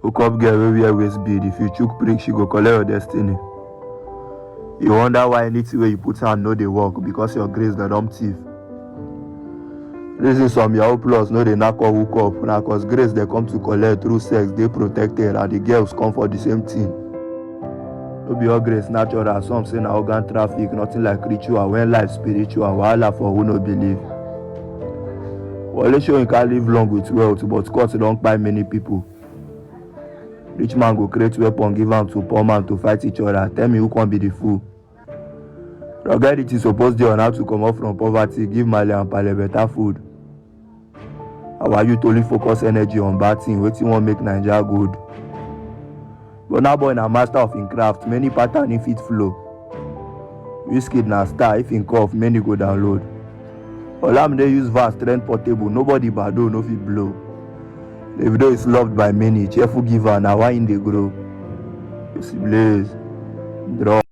Hookup girl wey wear waist bead, if you chook prick, she go collect your destiny. You wonder why anything wey you put hand no dey work because your grace dey dump thief. Reason some Yahoo plus no dey knack up hookup na cause grace dey come to collect through sex, dey protected, and the girls come for the same thing. No be all grace natural, some say na organ traffic, nothing like ritual when life spiritual, wahala for who no believe. Wale Soyinka live long with wealth, but court don kpai many people. Rich man go create weapon give am to poor man to fight each other. Tell me who can be the fool? Ruggedity suppose dey on how to comot from poverty, give Mali and Pale better food. Our youth only focus energy on bad thing, wetin wan make Naija good. Burna Boy na master of im craft, many pattern im fit flow. Wizkid na star, if im cough many go download. Olamide use verse trend portable, nobody bado no fit blow. Davido is loved by many, cheerful giver, na why im dey grow. Blaze, draw.